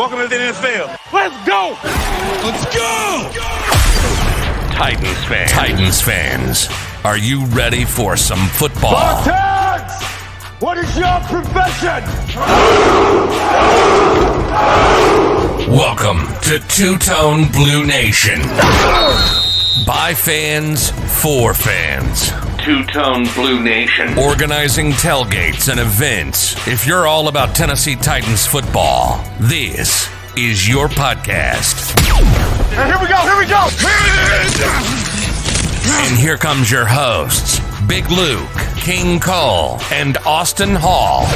Welcome to the NFL. Let's go! Let's go! Titans fans, are you ready for some football? Spartans! What is your profession? Welcome to Two-Tone Blue Nation. By fans, for fans. Two-Tone Blue Nation. Organizing tailgates and events. If you're all about Tennessee Titans football, this is your podcast. Here we go! And here comes your hosts, Big Luke, King Cole, and Austin Hall.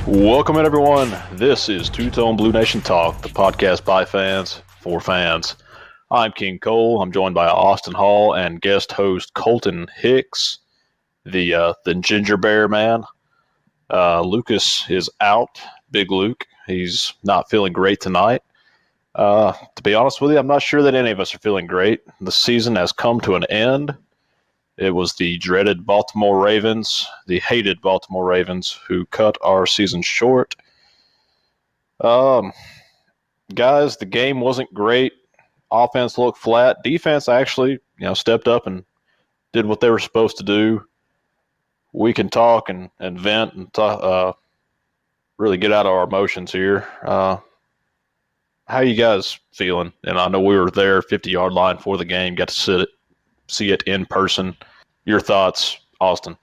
Welcome, everyone. This is Two-Tone Blue Nation Talk, the podcast by fans, for fans. I'm King Cole. I'm joined by Austin Hall and guest host Kolton Hix, the ginger bear man. Lucas is out, Big Luke. He's not feeling great tonight. To be honest with you, I'm not sure that any of us are feeling great. The season has come to an end. It was the dreaded Baltimore Ravens, the hated Baltimore Ravens, who cut our season short. Guys, the game wasn't great. Offense looked flat. Defense actually, stepped up and did what they were supposed to do. We can talk and vent and really get out of our emotions here. How are you guys feeling? And I know we were there, 50-yard line for the game, got to see it in person. Your thoughts, Austin?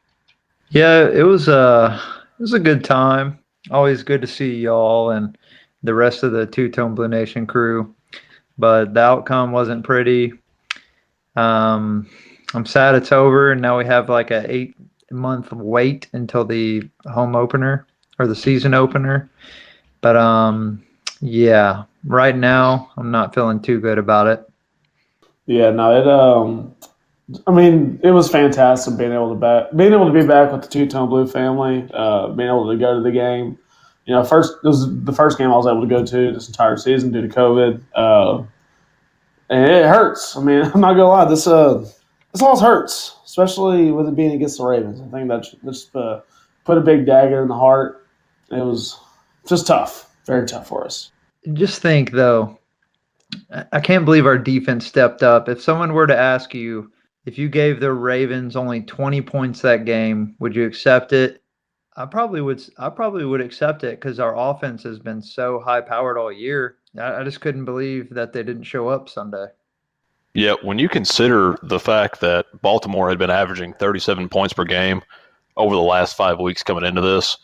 Yeah, it was a good time. Always good to see y'all and the rest of the Two-Tone Blue Nation crew. But the outcome wasn't pretty. I'm sad it's over, and now we have like a 8-month wait until the home opener or the season opener. But yeah, right now I'm not feeling too good about it. Yeah, no, it was fantastic being able to be back with the Two-Tone Blue family, being able to go to the game. It was the first game I was able to go to this entire season due to COVID, and it hurts. I'm not gonna lie, this loss hurts, especially with it being against the Ravens. I think that just put a big dagger in the heart. It was just tough, very tough for us. Just think, though, I can't believe our defense stepped up. If someone were to ask you, if you gave the Ravens only 20 points that game, would you accept it? I probably would accept it because our offense has been so high-powered all year. I just couldn't believe that they didn't show up Sunday. Yeah, when you consider the fact that Baltimore had been averaging 37 points per game over the last 5 weeks coming into this,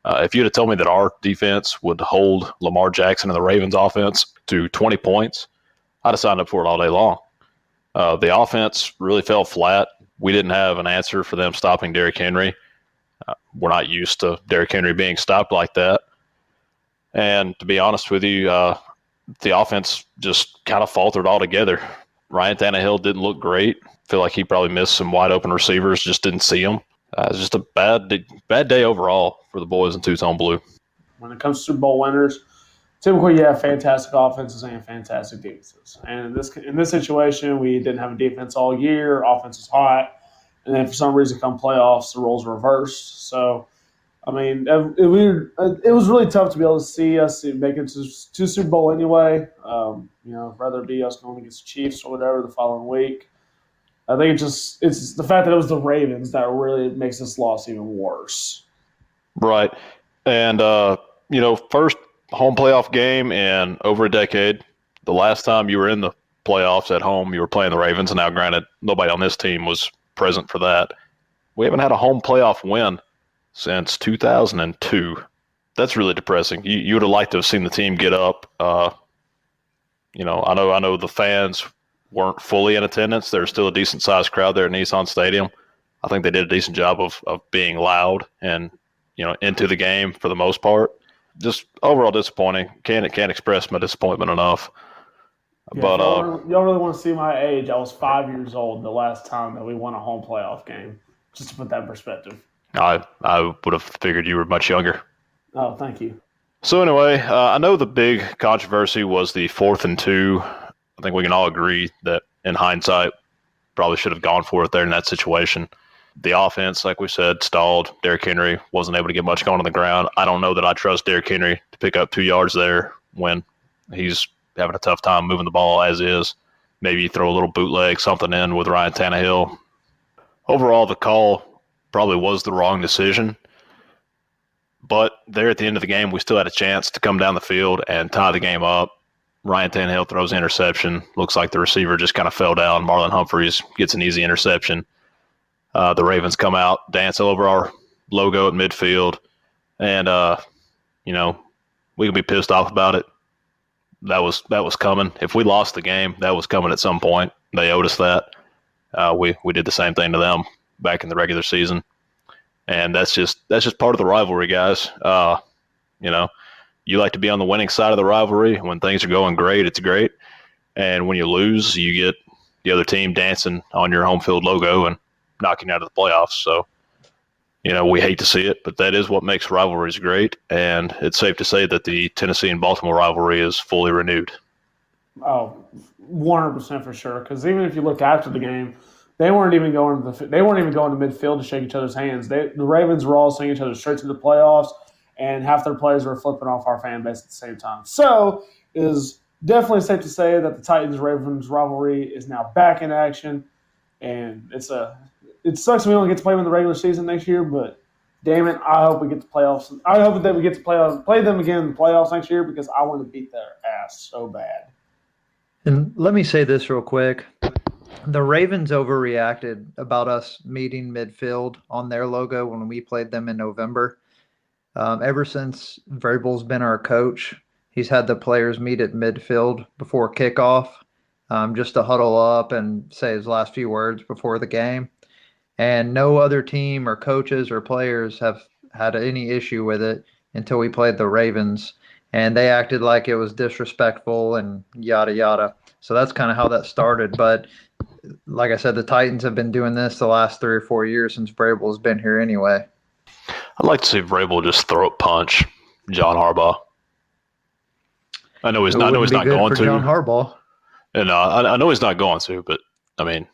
if you'd have told me that our defense would hold Lamar Jackson and the Ravens offense to 20 points, I'd have signed up for it all day long. The offense really fell flat. We didn't have an answer for them stopping Derrick Henry. We're not used to Derrick Henry being stopped like that. And to be honest with you, the offense just kind of faltered altogether. Ryan Tannehill didn't look great. Feel like he probably missed some wide open receivers, just didn't see them. It's just a bad day overall for the boys in Two-Tone Blue. When it comes to Super Bowl winners, typically you have fantastic offenses and fantastic defenses. And in this situation, we didn't have a defense all year. Offense was hot. And then for some reason, come playoffs, the roles reversed. So, it was really tough to be able to see us make it to Super Bowl anyway. Rather be us going against the Chiefs or whatever the following week. I think it's the fact that it was the Ravens that really makes this loss even worse. Right. And, first home playoff game in over a decade. The last time you were in the playoffs at home, you were playing the Ravens. And now, granted, nobody on this team was present for that. We haven't had a home playoff win since 2002. That's really depressing. You would have liked to have seen the team get up. I know the fans weren't fully in attendance. There's still a decent-sized crowd there at Nissan Stadium. I think they did a decent job of being loud and, into the game for the most part. Just overall disappointing. Can't express my disappointment enough. Yeah, but y'all really want to see my age? I was 5 years old the last time that we won a home playoff game. Just to put that in perspective. I would have figured you were much younger. Oh, thank you. So anyway, I know the big controversy was the 4th and 2. I think we can all agree that in hindsight, probably should have gone for it there in that situation. The offense, like we said, stalled. Derrick Henry wasn't able to get much going on the ground. I don't know that I trust Derrick Henry to pick up 2 yards there when he's having a tough time moving the ball as is. Maybe you throw a little bootleg, something in with Ryan Tannehill. Overall, the call probably was the wrong decision. But there at the end of the game, we still had a chance to come down the field and tie the game up. Ryan Tannehill throws an interception. Looks like the receiver just kind of fell down. Marlon Humphreys gets an easy interception. The Ravens come out, dance over our logo at midfield. And, we can be pissed off about it. That was coming. If we lost the game, that was coming at some point. They owed us that. We did the same thing to them back in the regular season. And that's just part of the rivalry, guys. You like to be on the winning side of the rivalry. When things are going great, it's great. And when you lose, you get the other team dancing on your home field logo and knocking you out of the playoffs. So, we hate to see it, but that is what makes rivalries great. And it's safe to say that the Tennessee and Baltimore rivalry is fully renewed. Oh, 100% for sure. Because even if you look after the game, they weren't even going to midfield to shake each other's hands. The Ravens were all sending each other straight to the playoffs, and half their players were flipping off our fan base at the same time. So it is definitely safe to say that the Titans-Ravens rivalry is now back in action, and it sucks we don't get to play them in the regular season next year, but damn it, I hope we get to playoffs. I hope that we get to play them again in the playoffs next year because I want to beat their ass so bad. And let me say this real quick. The Ravens overreacted about us meeting midfield on their logo when we played them in November. Ever since Vrabel's been our coach, he's had the players meet at midfield before kickoff, just to huddle up and say his last few words before the game. And no other team or coaches or players have had any issue with it until we played the Ravens. And they acted like it was disrespectful and yada, yada. So that's kind of how that started. But like I said, the Titans have been doing this the last 3 or 4 years since Vrabel's been here anyway. I'd like to see Vrabel just throw a punch John Harbaugh. I know he's not going to. John Harbaugh. And I know he's not going to, but I mean,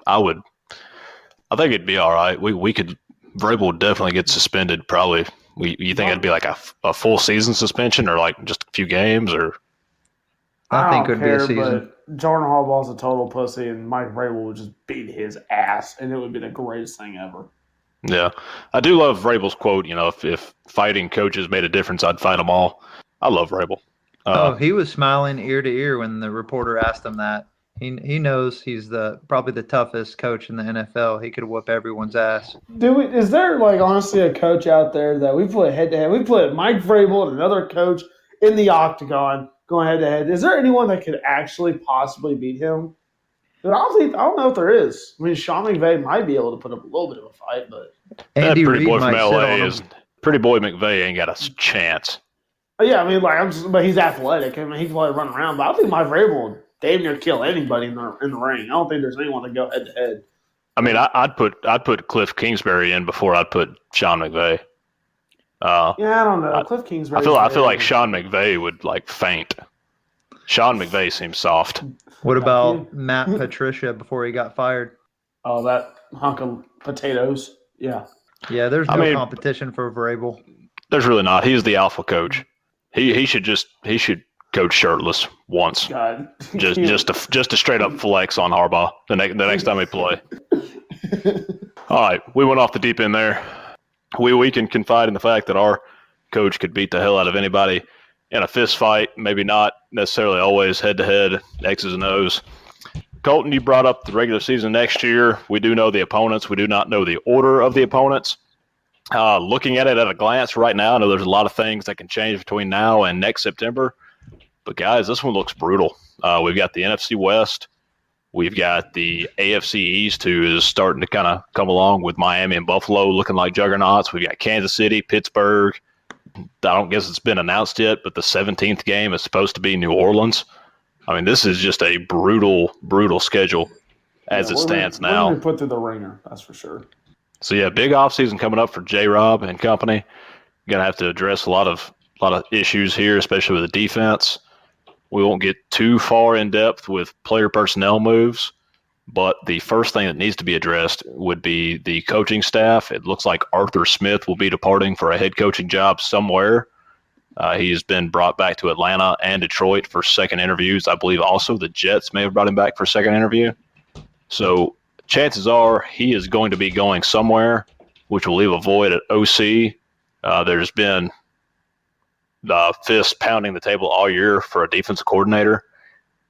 I think it'd be all right. We could. Vrabel would definitely get suspended. Probably. You think it'd be like a full season suspension or like just a few games or? I think it would be a season. But Jordan Harbaugh's a total pussy, and Mike Vrabel would just beat his ass, and it would be the greatest thing ever. Yeah, I do love Vrabel's quote. If fighting coaches made a difference, I'd fight them all. I love Vrabel. He was smiling ear to ear when the reporter asked him that. He knows he's probably the toughest coach in the NFL. He could whoop everyone's ass. Is there honestly a coach out there that we put head to head? We put Mike Vrabel and another coach in the octagon going head to head. Is there anyone that could actually possibly beat him? I don't know if there is. I mean, Sean McVay might be able to put up a little bit of a fight, but Andy pretty Reid boy from might LA Pretty boy McVay ain't got a chance. Yeah, I mean, but he's athletic. I mean, he can probably run around. But I think Mike Vrabel would damn near kill anybody in the ring. I don't think there's anyone that go head to head. I mean, I'd put Cliff Kingsbury in before I'd put Sean McVay. I don't know. Cliff Kingsbury. I feel like Sean McVay would faint. Sean McVay seems soft. What about Matt Patricia before he got fired? Oh, that hunk of potatoes. Yeah. Yeah, there's no competition for Vrabel. There's really not. He's the alpha coach. He should coach shirtless once. God. just to straight up flex on Harbaugh the next time we play. All right, we went off the deep end there. We can confide in the fact that our coach could beat the hell out of anybody in a fist fight. Maybe not necessarily always head to head, X's and O's. Colton, you brought up the regular season next year. We do know the opponents. We do not know the order of the opponents. Looking at it at a glance right now, I know there's a lot of things that can change between now and next September. But, guys, this one looks brutal. We've got the NFC West. We've got the AFC East, who is starting to kind of come along with Miami and Buffalo looking like juggernauts. We've got Kansas City, Pittsburgh. I don't guess it's been announced yet, but the 17th game is supposed to be New Orleans. I mean, this is just a brutal, brutal schedule as it stands now. We're going to put through the ringer, that's for sure. So, yeah, big offseason coming up for J-Rob and company. Going to have to address a lot of issues here, especially with the defense. We won't get too far in depth with player personnel moves, But the first thing that needs to be addressed would be the coaching staff. It looks like Arthur Smith will be departing for a head coaching job somewhere. He has been brought back to Atlanta and Detroit for second interviews. I believe also the Jets may have brought him back for a second interview. So chances are he is going to be going somewhere, which will leave a void at OC. There's been the fist pounding the table all year for a defensive coordinator.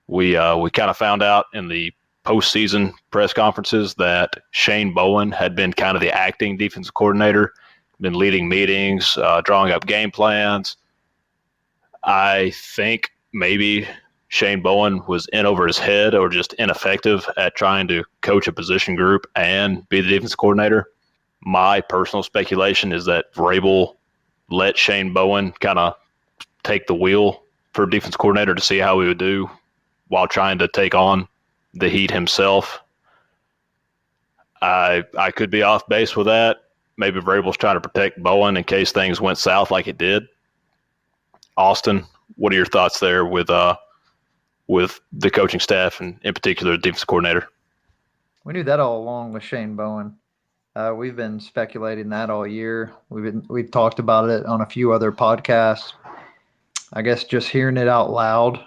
We kind of found out in the postseason press conferences that Shane Bowen had been kind of the acting defensive coordinator, been leading meetings, drawing up game plans. I think maybe Shane Bowen was in over his head or just ineffective at trying to coach a position group and be the defensive coordinator. My personal speculation is that Vrabel let Shane Bowen kind of take the wheel for defense coordinator to see how he would do while trying to take on the heat himself. I could be off base with that. Maybe Vrabel's trying to protect Bowen in case things went south like it did. Austin, what are your thoughts there with the coaching staff and in particular the defense coordinator? We knew that all along with Shane Bowen. We've been speculating that all year. We've talked about it on a few other podcasts. I guess just hearing it out loud,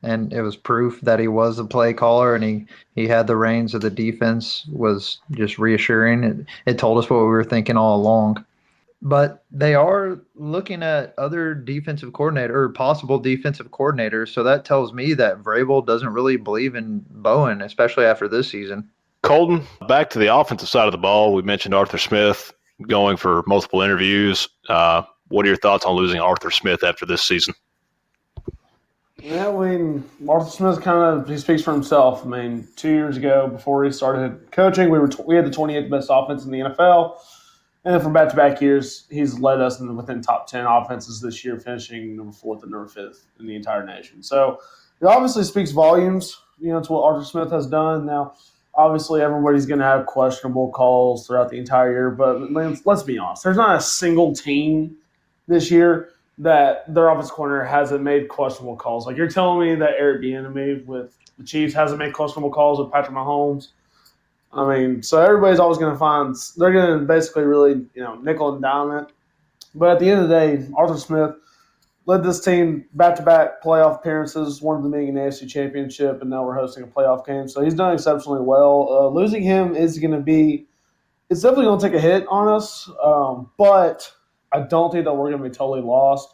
and it was proof that he was a play caller and he had the reins of the defense, was just reassuring. It told us what we were thinking all along. But they are looking at other defensive coordinator or possible defensive coordinators, so that tells me that Vrabel doesn't really believe in Bowen, especially after this season. Kolton, back to the offensive side of the ball. We mentioned Arthur Smith going for multiple interviews. What are your thoughts on losing Arthur Smith after this season? Yeah, I mean, Arthur Smith he speaks for himself. I mean, 2 years ago, before he started coaching, we had the 28th best offense in the NFL. And then for back-to-back years, he's led us within top 10 offenses this year, finishing number 4th and number 5th in the entire nation. So it obviously speaks volumes, to what Arthur Smith has done. Now, obviously, everybody's going to have questionable calls throughout the entire year, but let's be honest. There's not a single team this year that their offensive coordinator hasn't made questionable calls. Like, you're telling me that Eric Bieniemy with the Chiefs hasn't made questionable calls with Patrick Mahomes? I mean, so everybody's always going to they're going to basically really, nickel and dime it. But at the end of the day, Arthur Smith led this team back-to-back playoff appearances, one of them being an AFC championship, and now we're hosting a playoff game. So he's done exceptionally well. Losing him is going to be – it's definitely going to take a hit on us, but I don't think that we're going to be totally lost.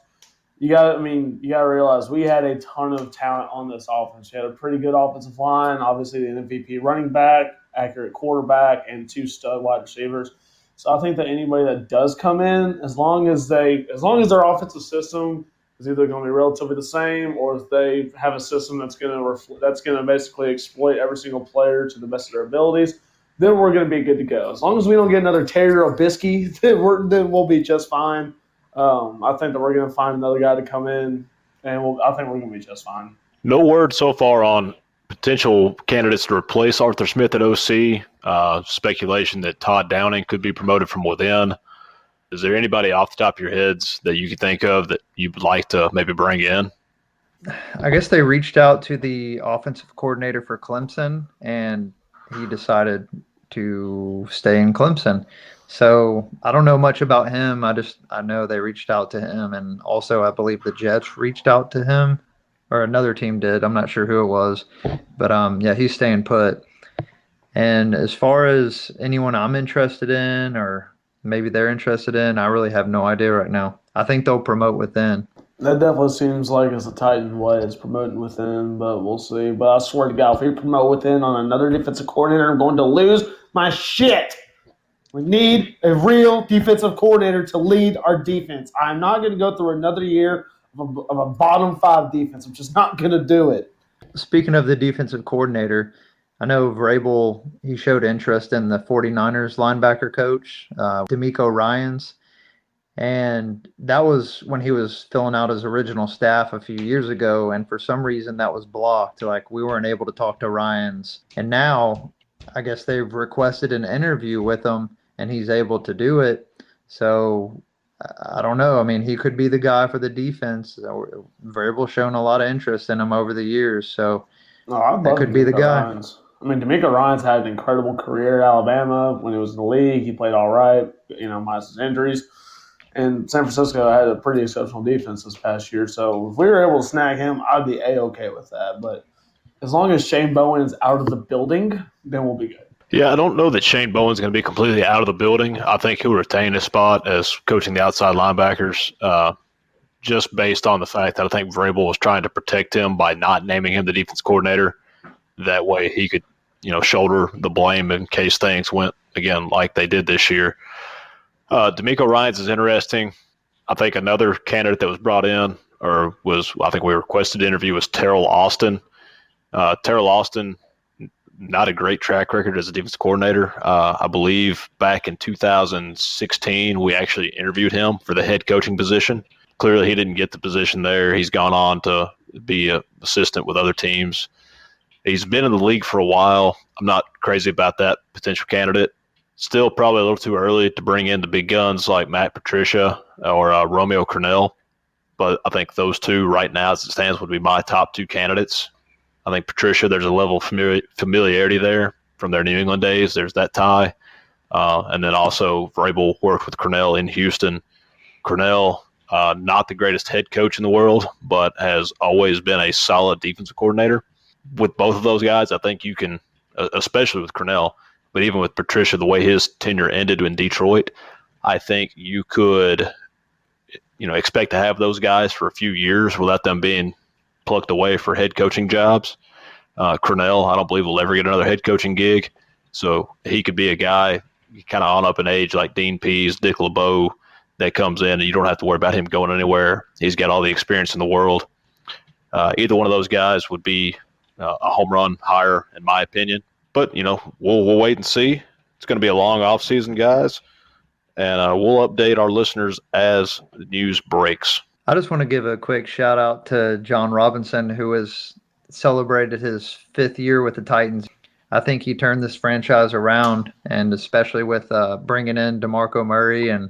You got to realize we had a ton of talent on this offense. We had a pretty good offensive line, obviously the MVP running back, accurate quarterback, and 2 stud wide receivers. So I think that anybody that does come in, as long as their offensive system is either going to be relatively the same, or if they have a system that's going to basically exploit every single player to the best of their abilities, then we're going to be good to go. As long as we don't get another Terry Robisky, then we'll be just fine. I think that we're going to find another guy to come in, and I think we're going to be just fine. No word so far on potential candidates to replace Arthur Smith at OC. Speculation that Todd Downing could be promoted from within. Is there anybody off the top of your heads that you could think of that you'd like to maybe bring in? I guess they reached out to the offensive coordinator for Clemson, and he decided to stay in Clemson. So I don't know much about him. I know they reached out to him, and also I believe the Jets reached out to him, or another team did. I'm not sure who it was, but yeah, he's staying put. And as far as anyone I'm interested in, or maybe they're interested in, I really have no idea right now. I think they'll promote within. That definitely seems like it's a Titan way. It's promoting within, but we'll see. But I swear to God, if we promote within on another defensive coordinator, I'm going to lose my shit. We need a real defensive coordinator to lead our defense. I'm not going to go through another year of a bottom 5 defense. I'm just not going to do it. Speaking of the defensive coordinator, I know Vrabel, he showed interest in the 49ers linebacker coach, D'Amico Ryans. And that was when he was filling out his original staff a few years ago. And for some reason that was blocked. Like, we weren't able to talk to Ryans. And now I guess they've requested an interview with him and he's able to do it. So I don't know. I mean, he could be the guy for the defense. Vrabel's shown a lot of interest in him over the years. So that could be the guy. Ryans. I mean, D'Amico Ryan's had an incredible career at Alabama. When he was in the league, he played all right, minus his injuries. And San Francisco had a pretty exceptional defense this past year. So if we were able to snag him, I'd be A-okay with that. But as long as Shane Bowen's out of the building, then we'll be good. Yeah, I don't know that Shane Bowen's going to be completely out of the building. I think he'll retain his spot as coaching the outside linebackers, just based on the fact that I think Vrabel was trying to protect him by not naming him the defense coordinator. That way he could, shoulder the blame in case things went, again, like they did this year. D'Amico Ryans is interesting. I think another candidate that was brought in I think we requested to interview was Terrell Austin. Terrell Austin, not a great track record as a defense coordinator. I believe back in 2016, we actually interviewed him for the head coaching position. Clearly, he didn't get the position there. He's gone on to be an assistant with other teams. He's been in the league for a while. I'm not crazy about that potential candidate. Still probably a little too early to bring in the big guns like Matt Patricia or Romeo Crennel. But I think those two right now as it stands would be my top two candidates. I think Patricia, there's a level of familiarity there from their New England days. There's that tie. And then also Vrabel worked with Crennel in Houston. Crennel, not the greatest head coach in the world, but has always been a solid defensive coordinator. With both of those guys, I think you can, especially with Crennel, but even with Patricia, the way his tenure ended in Detroit, I think you could, expect to have those guys for a few years without them being plucked away for head coaching jobs. Crennel, I don't believe will ever get another head coaching gig. So he could be a guy kind of on up in age like Dean Pease, Dick LeBeau, that comes in and you don't have to worry about him going anywhere. He's got all the experience in the world. Either one of those guys would be a home run hire, in my opinion. But, we'll wait and see. It's going to be a long offseason, guys. And we'll update our listeners as the news breaks. I just want to give a quick shout out to John Robinson, who has celebrated his 5th year with the Titans. I think he turned this franchise around, and especially with bringing in DeMarco Murray and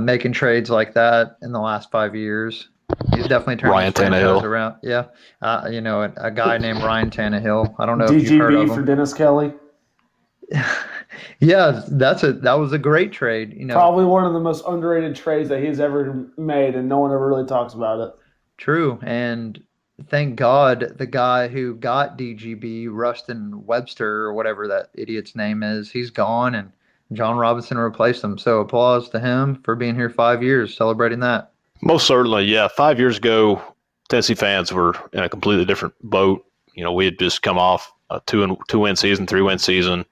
making trades like that in the last 5 years. He's definitely turned this franchise around. Yeah. A guy named Ryan Tannehill. I don't know if you've heard of him. DGB for Dennis Kelly. Yeah, that was a great trade. Probably one of the most underrated trades that he's ever made, and no one ever really talks about it. True, and thank God the guy who got DGB, Rustin Webster or whatever that idiot's name is, he's gone, and John Robinson replaced him. So applause to him for being here 5 years, celebrating that. Most certainly, yeah. 5 years ago, Tennessee fans were in a completely different boat. We had just come off a 2-win season, 3-win season.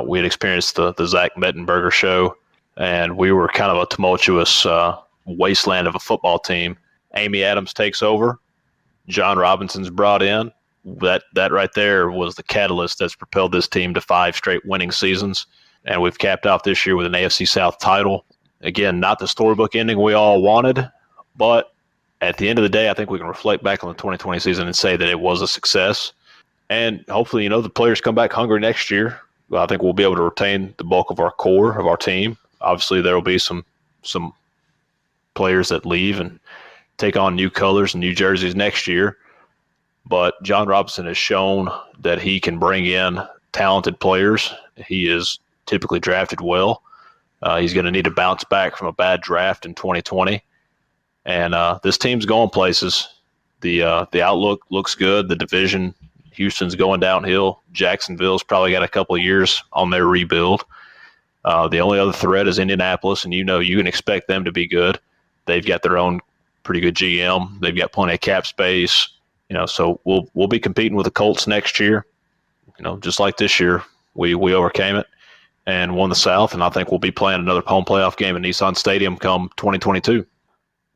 We had experienced the Zach Mettenberger show, and we were kind of a tumultuous wasteland of a football team. Amy Adams takes over. John Robinson's brought in. That right there was the catalyst that's propelled this team to 5 straight winning seasons, and we've capped off this year with an AFC South title. Again, not the storybook ending we all wanted, but at the end of the day, I think we can reflect back on the 2020 season and say that it was a success. And hopefully, the players come back hungry next year. I think we'll be able to retain the bulk of our core of our team. Obviously, there will be some players that leave and take on new colors and new jerseys next year. But John Robinson has shown that he can bring in talented players. He is typically drafted well. He's going to need to bounce back from a bad draft in 2020. And this team's going places. The outlook looks good. The division, Houston's going downhill. Jacksonville's probably got a couple of years on their rebuild. The only other threat is Indianapolis, and you can expect them to be good. They've got their own pretty good GM. They've got plenty of cap space. So we'll be competing with the Colts next year. Just like this year, we overcame it and won the South, and I think we'll be playing another home playoff game in Nissan Stadium come 2022.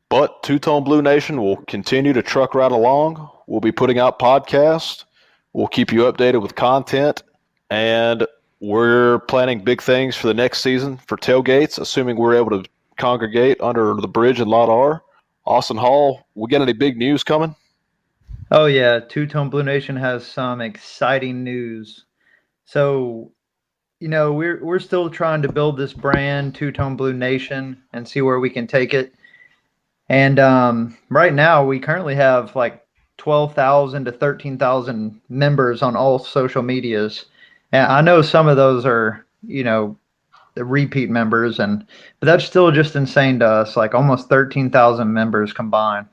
But Two-Tone Blue Nation will continue to truck right along. We'll be putting out podcasts. We'll keep you updated with content, and we're planning big things for the next season for tailgates, assuming we're able to congregate under the bridge in Lot R. Austin Hall, we got any big news coming? Oh, yeah. Two-Tone Blue Nation has some exciting news. So, we're still trying to build this brand, Two-Tone Blue Nation, and see where we can take it. And right now, we currently have like 12,000 to 13,000 members on all social medias. And I know some of those are, the repeat members, but that's still just insane to us, like almost 13,000 members combined.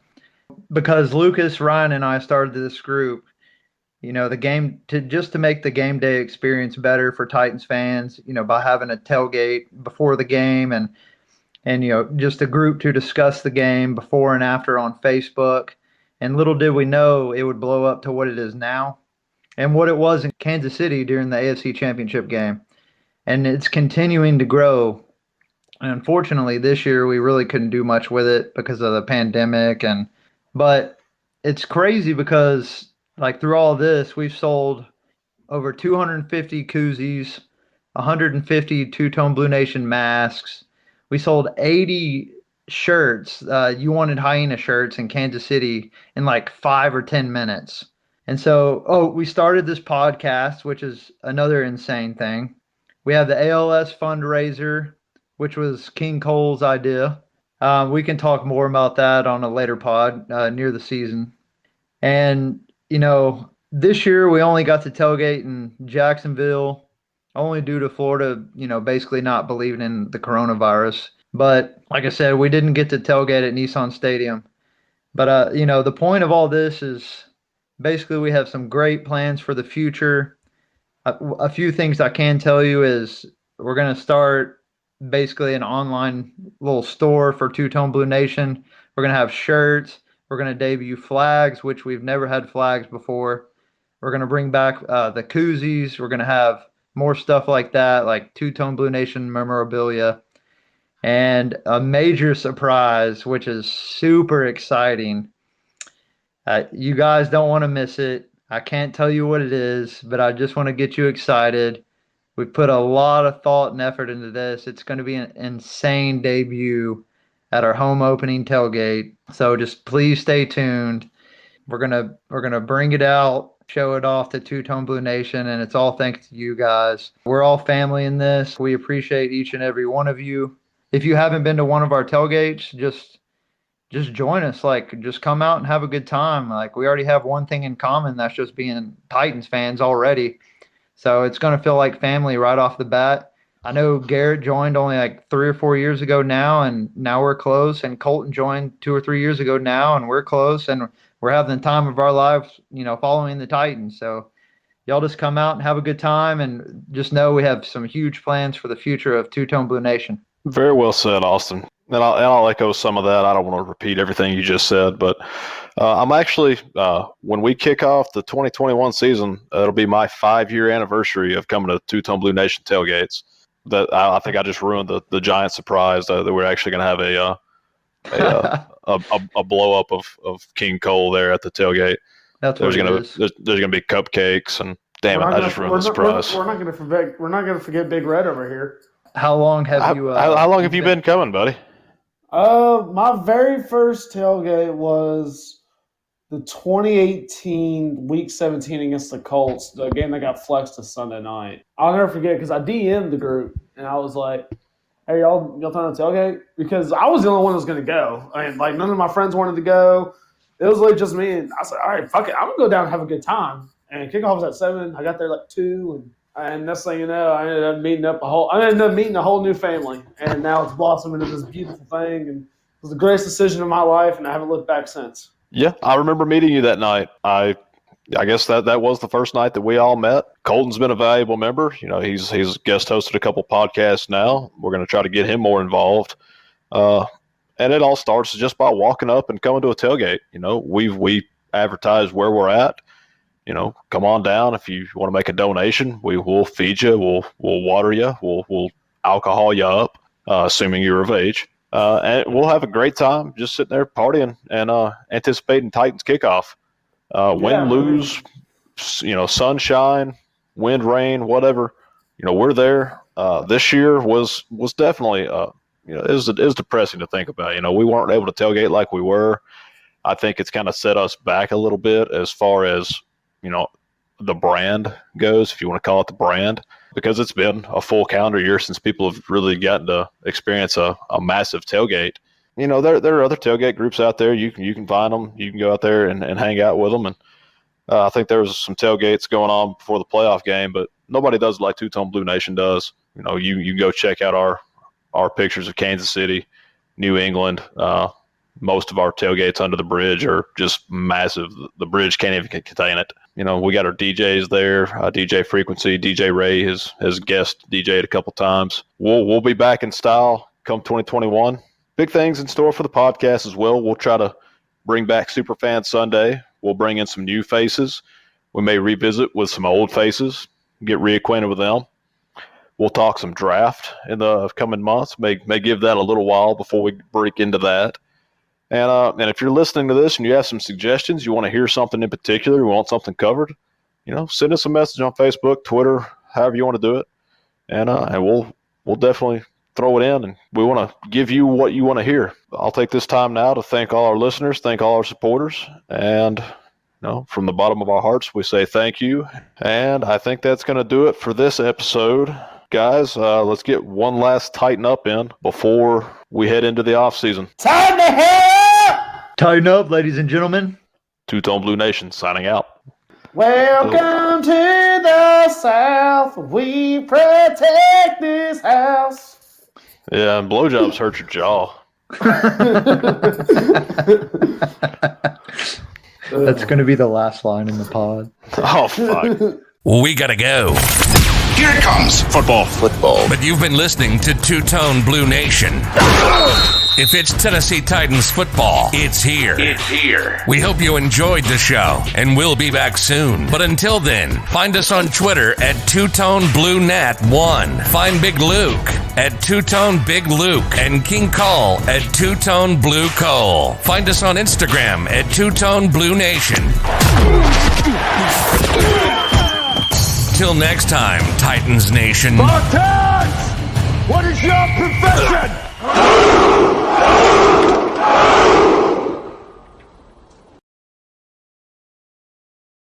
Because Lucas, Ryan, and I started this group, to make the game day experience better for Titans fans, by having a tailgate before the game and just a group to discuss the game before and after on Facebook. And little did we know it would blow up to what it is now and what it was in Kansas City during the AFC Championship game. And it's continuing to grow. And unfortunately, this year we really couldn't do much with it because of the pandemic. But it's crazy because, like, through all this, we've sold over 250 koozies, 150 Two-Tone Blue Nation masks. We sold 80 shirts. You wanted hyena shirts in Kansas City in like 5 or 10 minutes. And so, we started this podcast, which is another insane thing. We have the ALS fundraiser, which was King Cole's idea. We can talk more about that on a later pod near the season. And, this year we only got to tailgate in Jacksonville, only due to Florida, basically not believing in the coronavirus. But like I said, we didn't get to tailgate at Nissan Stadium. But, the point of all this is basically we have some great plans for the future. A few things I can tell you is we're going to start basically an online little store for Two-Tone Blue Nation. We're going to have shirts. We're going to debut flags, which we've never had flags before. We're going to bring back the koozies. We're going to have more stuff like that, like Two-Tone Blue Nation memorabilia. And a major surprise, which is super exciting. You guys don't want to miss it. I can't tell you what it is, but I just want to get you excited. We put a lot of thought and effort into this. It's going to be an insane debut at our home opening tailgate. So just please stay tuned. We're gonna bring it out, show it off to Two-Tone Blue Nation, and it's all thanks to you guys. We're all family in this. We appreciate each and every one of you. If you haven't been to one of our tailgates, just join us. Like, just come out and have a good time. Like, we already have one thing in common. That's just being Titans fans already. So it's going to feel like family right off the bat. I know Garrett joined only like 3 or 4 years ago now, and now we're close. And Colton joined 2 or 3 years ago now, and we're close. And we're having the time of our lives, following the Titans. So y'all just come out and have a good time, and just know we have some huge plans for the future of Two-Tone Blue Nation. Very well said, Austin. And I'll echo some of that. I don't want to repeat everything you just said, but I'm actually, when we kick off the 2021 season, it'll be my 5-year anniversary of coming to Two-Tone Blue Nation tailgates. That I think I just ruined the giant surprise that we're actually going to have a blow up of King Cole there at the tailgate. That's what there's gonna be cupcakes, and damn it, I just ruined the surprise. We're not gonna forget Big Red over here. How long have you? How long have you been coming, buddy? My very first tailgate was the 2018 Week 17 against the Colts, the game that got flexed to Sunday night. I'll never forget because I DM'd the group and I was like, "Hey, y'all trying to tailgate?" Because I was the only one that was going to go. And like none of my friends wanted to go. It was like just me. And I said, "All right, fuck it, I'm gonna go down and have a good time." And kickoff was at 7. I got there like 2, and next thing you know, I ended up meeting a whole new family, and now it's blossomed into this beautiful thing. And it was the greatest decision of my life, and I haven't looked back since. Yeah, I remember meeting you that night. I guess that was the first night that we all met. Colton's been a valuable member. He's guest hosted a couple podcasts now. We're going to try to get him more involved. And it all starts just by walking up and coming to a tailgate. We advertise where we're at. Come on down if you want to make a donation. We'll feed you. We'll water you. We'll alcohol you up, assuming you're of age. And we'll have a great time just sitting there partying and anticipating Titans kickoff. Win, lose, sunshine, wind, rain, whatever. We're there. This year was definitely it was depressing to think about. We weren't able to tailgate like we were. I think it's kind of set us back a little bit as far as the brand goes, if you want to call it the brand, because it's been a full calendar year since people have really gotten to experience a massive tailgate. there are other tailgate groups out there. You can find them. You can go out there and hang out with them. And I think there was some tailgates going on before the playoff game, but nobody does it like Two-Tone Blue Nation does. You can go check out our pictures of Kansas City, New England. Most of our tailgates under the bridge are just massive. The bridge can't even contain it. We got our DJs there, DJ Frequency, DJ Ray has guest DJ'd a couple times. We'll be back in style come 2021. Big things in store for the podcast as well. We'll try to bring back Superfan Sunday. We'll bring in some new faces. We may revisit with some old faces, get reacquainted with them. We'll talk some draft in the coming months. May give that a little while before we break into that. And if you're listening to this and you have some suggestions, you want to hear something in particular, you want something covered, send us a message on Facebook, Twitter, however you want to do it, and we'll definitely throw it in, and we want to give you what you want to hear. I'll take this time now to thank all our listeners, thank all our supporters, and from the bottom of our hearts, we say thank you. And I think that's going to do it for this episode. Guys, let's get one last tighten up in before we head into the off season. Tighten up, ladies and gentlemen. Two-Tone Blue Nation signing out. Welcome to the South. We protect this house. Yeah, and blowjobs hurt your jaw. That's going to be the last line in the pod. Oh, fuck. We gotta go. Here it comes. Football. But you've been listening to Two-Tone Blue Nation. If it's Tennessee Titans football, it's here. We hope you enjoyed the show, and we'll be back soon. But until then, find us on Twitter at Two-Tone Blue Nat 1. Find Big Luke at Two-Tone Big Luke and King Cole at Two-Tone Blue Cole. Find us on Instagram at Two-Tone Blue Nation. Till next time, Titans Nation. Spartans! What is your profession?